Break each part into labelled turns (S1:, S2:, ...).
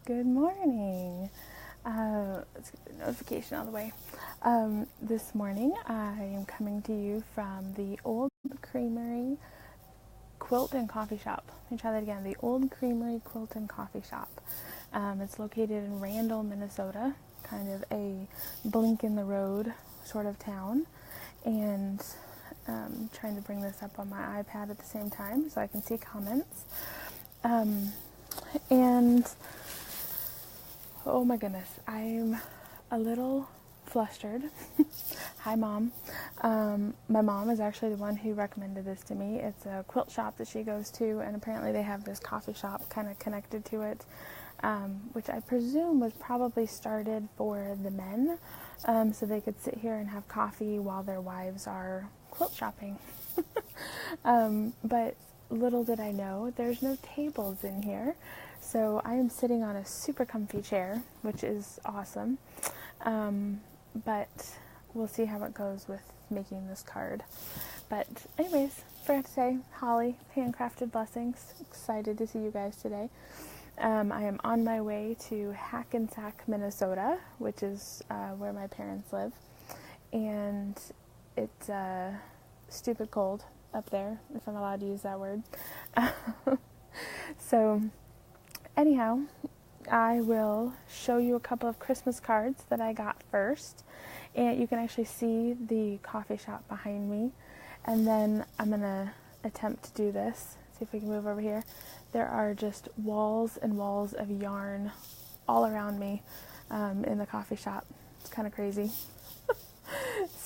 S1: Good morning. Let's get the notification out of the way. This morning I am coming to you from the old Creamery Quilt and Coffee Shop. Let me try that again. The old Creamery Quilt and Coffee Shop. It's located in Randall, Minnesota, kind of a blink in the road sort of town. And trying to bring this up on my iPad at the same time so I can see comments. And oh my goodness, I'm a little flustered. Hi, Mom. My mom is actually the one who recommended this to me. It's a quilt shop that she goes to, and apparently they have this coffee shop kind of connected to it, which I presume was probably started for the men, so they could sit here and have coffee while their wives are quilt shopping. But little did I know, there's no tables in here. So I am sitting on a super comfy chair, which is awesome. But we'll see how it goes with making this card. But anyways, forgot to say, Holly, Handcrafted Blessings. Excited to see you guys today. I am on my way to Hackensack, Minnesota, which is where my parents live. And it's stupid cold up there, if I'm allowed to use that word. So anyhow, I will show you a couple of Christmas cards that I got first, and you can actually see the coffee shop behind me. And then I'm gonna attempt to do this. See if we can move over here. There are just walls and walls of yarn all around me in the coffee shop. It's kind of crazy.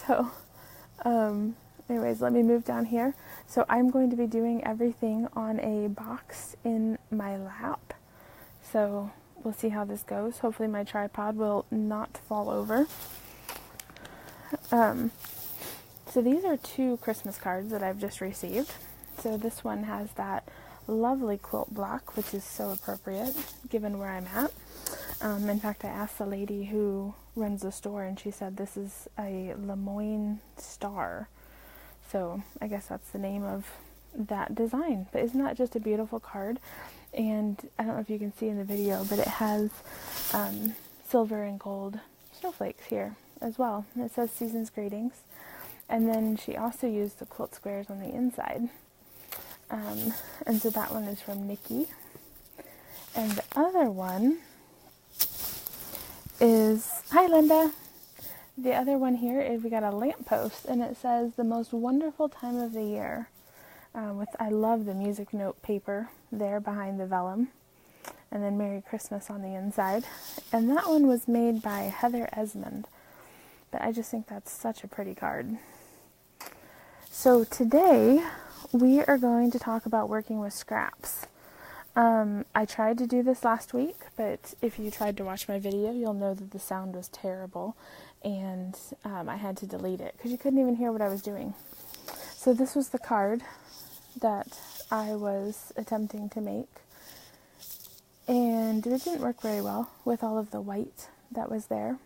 S1: So anyways, let me move down here. So I'm going to be doing everything on a box in my lap. So we'll see how this goes. Hopefully my tripod will not fall over. So these are two Christmas cards that I've just received. So this one has that lovely quilt block, which is so appropriate given where I'm at. In fact, I asked the lady who runs the store, and she said this is a Lemoyne Star. So I guess that's the name of that design. But isn't that just a beautiful card? And I don't know if you can see in the video, but it has silver and gold snowflakes here as well. And it says Season's Greetings. And then she also used the quilt squares on the inside. And so that one is from Nikki. And the other one is, hi Linda. The other one here is we got a lamppost, and it says the most wonderful time of the year. I love the music note paper there behind the vellum, and then Merry Christmas on the inside. And that one was made by Heather Esmond, but I just think that's such a pretty card. So today we are going to talk about working with scraps. I tried to do this last week, but if you tried to watch my video, you'll know that the sound was terrible, and I had to delete it because you couldn't even hear what I was doing. So this was the card that I was attempting to make, and it didn't work very well with all of the white that was there.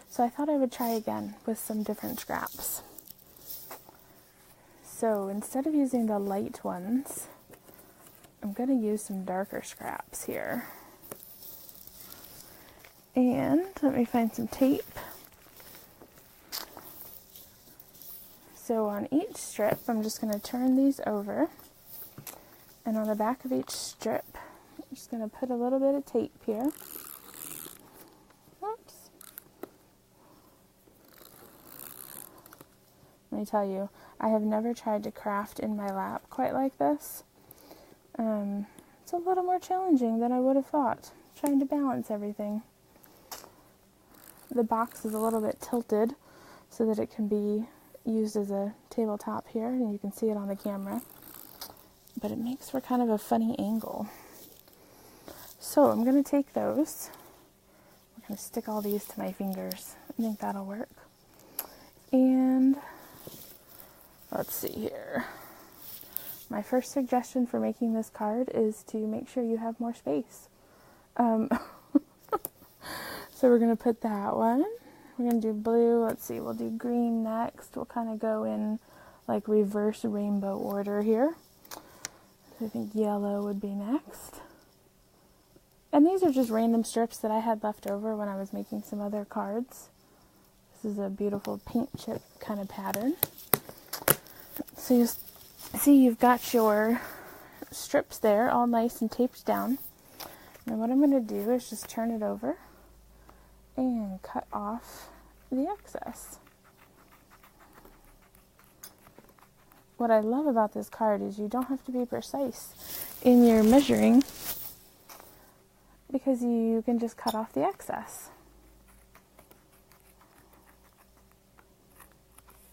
S1: So I thought I would try again with some different scraps. So instead of using the light ones, I'm going to use some darker scraps here. And let me find some tape. So on each strip, I'm just going to turn these over. And on the back of each strip, I'm just going to put a little bit of tape here. Oops. Let me tell you, I have never tried to craft in my lap quite like this. It's a little more challenging than I would have thought, trying to balance everything. The box is a little bit tilted so that it can be used as a tabletop here, and you can see it on the camera. But it makes for kind of a funny angle. So I'm going to take those. We're going to stick all these to my fingers. I think that'll work. And let's see here. My first suggestion for making this card is to make sure you have more space. So we're going to put that one. We're going to do blue. Let's see, we'll do green next. We'll kind of go in like reverse rainbow order here. So I think yellow would be next. And these are just random strips that I had left over when I was making some other cards. This is a beautiful paint chip kind of pattern. So you see you've got your strips there all nice and taped down. And what I'm going to do is just turn it over and cut off the excess. What I love about this card is you don't have to be precise in your measuring because you can just cut off the excess.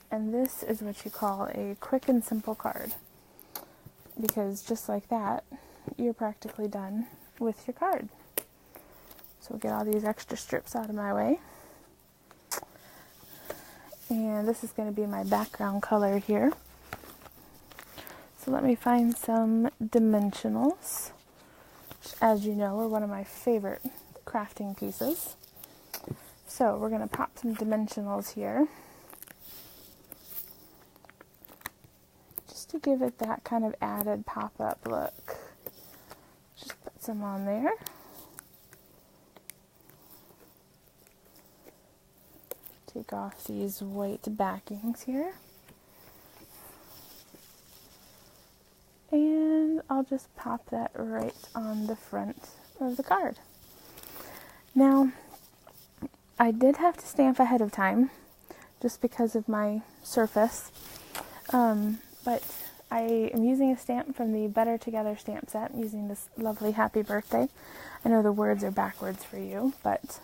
S1: And this is what you call a quick and simple card, because just like that, you're practically done with your card. So we'll get all these extra strips out of my way. And this is going to be my background color here. So let me find some dimensionals, which, as you know, are one of my favorite crafting pieces. So we're going to pop some dimensionals here, just to give it that kind of added pop-up look. Just put some on there. Take off these white backings here. And I'll just pop that right on the front of the card. Now, I did have to stamp ahead of time just because of my surface, but I am using a stamp from the Better Together stamp set. I'm using this lovely Happy Birthday. I know the words are backwards for you, but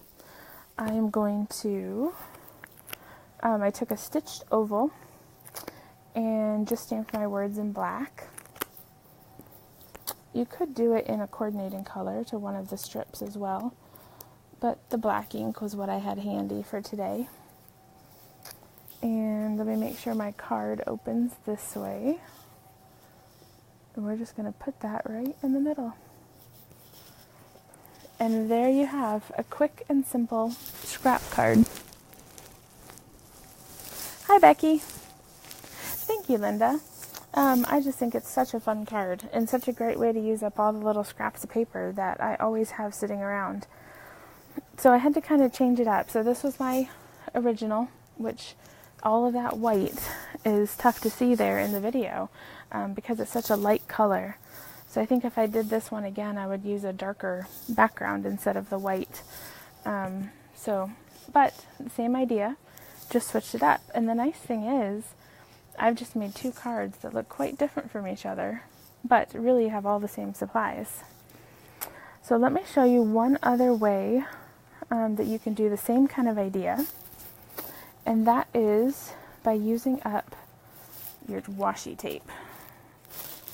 S1: I am going to, I took a stitched oval and just stamped my words in black. You could do it in a coordinating color to one of the strips as well, but the black ink was what I had handy for today. And let me make sure my card opens this way. And we're just going to put that right in the middle. And there you have a quick and simple scrap card. Hi, Becky. Thank you, Linda. I just think it's such a fun card and such a great way to use up all the little scraps of paper that I always have sitting around. So I had to kind of change it up. So this was my original, which all of that white is tough to see there in the video because it's such a light color. So I think if I did this one again, I would use a darker background instead of the white. But same idea, just switched it up. And the nice thing is, I've just made two cards that look quite different from each other, but really have all the same supplies. So let me show you one other way that you can do the same kind of idea, and that is by using up your washi tape.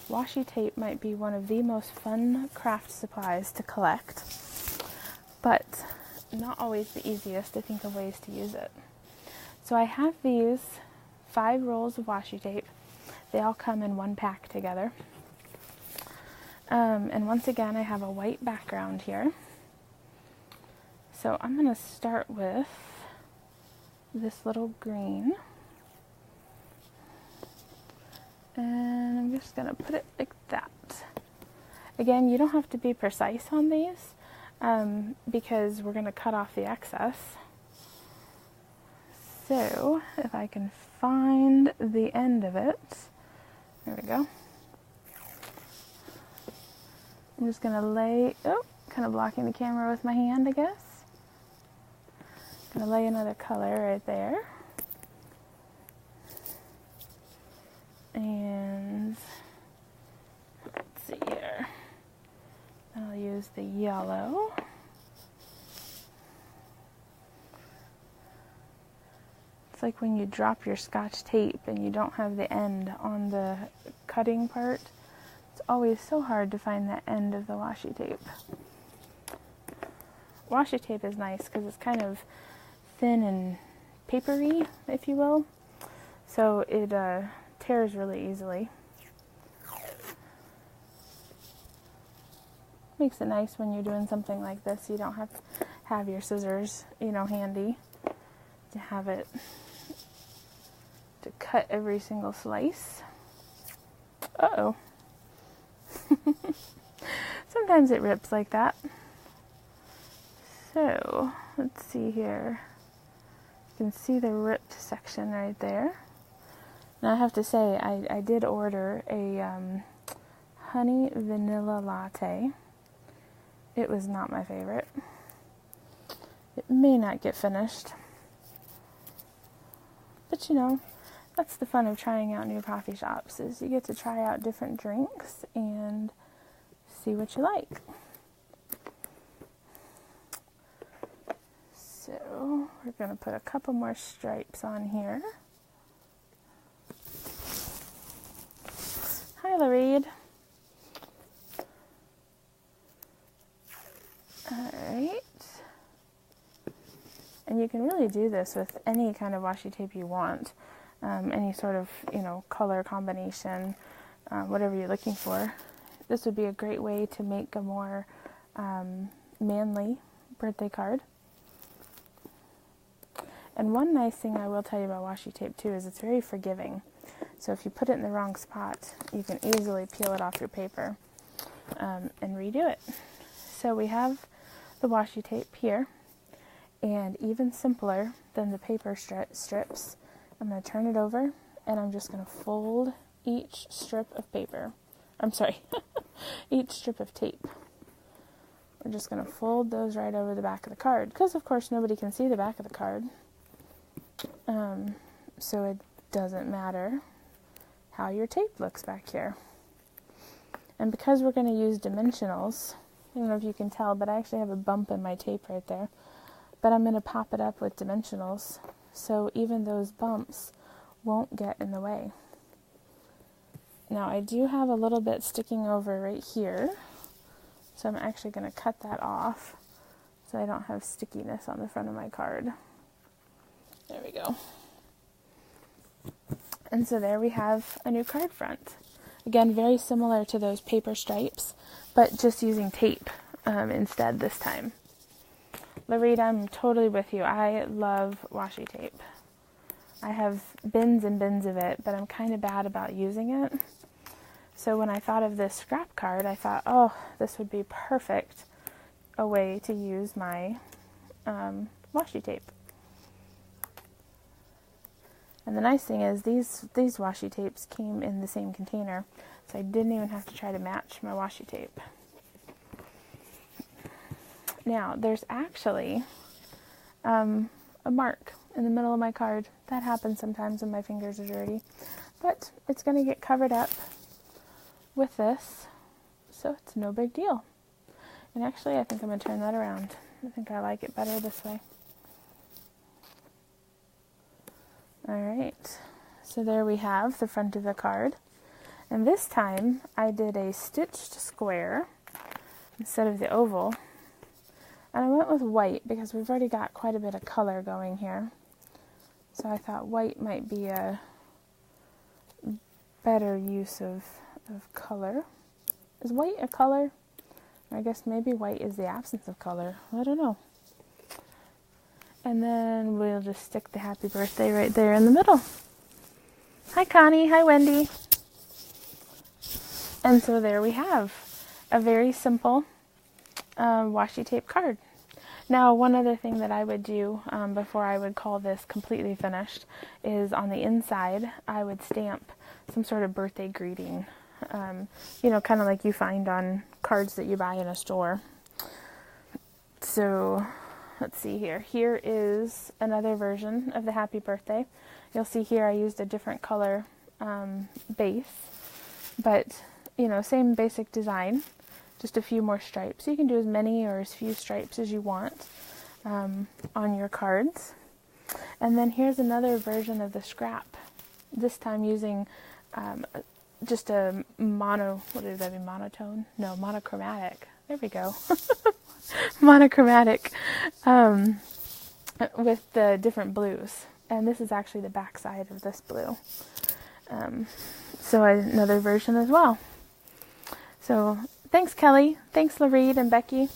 S1: Washi tape might be one of the most fun craft supplies to collect, but not always the easiest to think of ways to use it. So I have these 5 rolls of washi tape. They all come in one pack together. And once again, I have a white background here. So I'm going to start with this little green. And I'm just going to put it like that. Again, you don't have to be precise on these because we're going to cut off the excess. So if I can find the end of it, there we go. I'm just going to lay, kind of blocking the camera with my hand, I guess. Going to lay another color right there. And let's see here. I'll use the yellow. It's like when you drop your Scotch tape and you don't have the end on the cutting part. It's always so hard to find that end of the washi tape. Washi tape is nice because it's kind of thin and papery, if you will. So it tears really easily. Makes it nice when you're doing something like this. You don't have to have your scissors, handy to have it to cut every single slice. Uh-oh. Sometimes it rips like that. So, let's see here. You can see the ripped section right there. Now I have to say, I did order a honey vanilla latte. It was not my favorite. It may not get finished. But you know, that's the fun of trying out new coffee shops, is you get to try out different drinks and see what you like. So we're going to put a couple more stripes on here. Hi, Lareed. Alright. And you can really do this with any kind of washi tape you want. Any sort of, you know, color combination, whatever you're looking for. This would be a great way to make a more manly birthday card. And one nice thing I will tell you about washi tape too is it's very forgiving. So if you put it in the wrong spot, you can easily peel it off your paper and redo it. So we have the washi tape here, and even simpler than the paper strips, I'm going to turn it over and I'm just going to fold each strip of paper. I'm sorry, each strip of tape. We're just going to fold those right over the back of the card, because of course nobody can see the back of the card. So it doesn't matter how your tape looks back here. And because we're going to use dimensionals, I don't know if you can tell, but I actually have a bump in my tape right there. But I'm going to pop it up with dimensionals, so even those bumps won't get in the way. Now I do have a little bit sticking over right here, so I'm actually going to cut that off so I don't have stickiness on the front of my card. There we go. And so there we have a new card front. Again, very similar to those paper stripes, but just using tape instead this time. Loretta, I'm totally with you. I love washi tape. I have bins and bins of it, but I'm kind of bad about using it. So when I thought of this scrap card, I thought, oh, this would be perfect a way to use my washi tape. And the nice thing is these washi tapes came in the same container, so I didn't even have to try to match my washi tape. Now, there's actually a mark in the middle of my card. That happens sometimes when my fingers are dirty. But it's going to get covered up with this, so it's no big deal. And actually, I think I'm going to turn that around. I think I like it better this way. Alright, so there we have the front of the card. And this time, I did a stitched square instead of the oval. And I went with white because we've already got quite a bit of color going here. So I thought white might be a better use of color. Is white a color? I guess maybe white is the absence of color. I don't know. And then we'll just stick the happy birthday right there in the middle. Hi Connie, hi Wendy. And so there we have a very simple washi tape card. Now, one other thing that I would do before I would call this completely finished is on the inside, I would stamp some sort of birthday greeting. You know, kind of like you find on cards that you buy in a store. So, let's see here. Here is another version of the happy birthday. You'll see here I used a different color base, but, you know, same basic design. Just a few more stripes. You can do as many or as few stripes as you want on your cards. And then here's another version of the scrap. This time using just a what would that be, monotone? No, monochromatic. There we go. Monochromatic with the different blues. And this is actually the back side of this blue. So another version as well. So thanks, Kelly. Thanks, Lareed and Becky.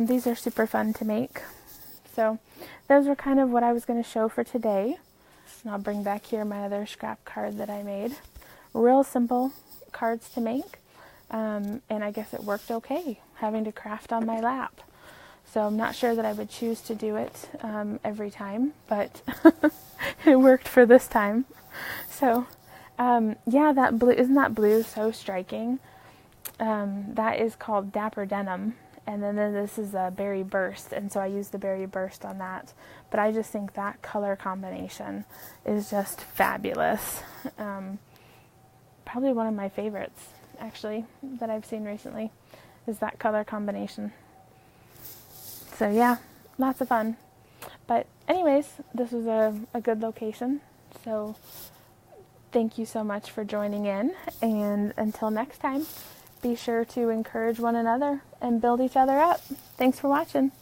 S1: These are super fun to make. So those were kind of what I was going to show for today. And I'll bring back here my other scrap card that I made. Real simple cards to make. And I guess it worked okay, having to craft on my lap. So I'm not sure that I would choose to do it every time, but it worked for this time. So yeah, that blue, isn't that blue so striking? That is called Dapper Denim. And then this is a Berry Burst, and so I used the Berry Burst on that. But I just think that color combination is just fabulous. Probably one of my favorites, actually, that I've seen recently, is that color combination. So yeah, lots of fun. But anyways, this was a good location. So thank you so much for joining in. And until next time, be sure to encourage one another and build each other up. Thanks for watching.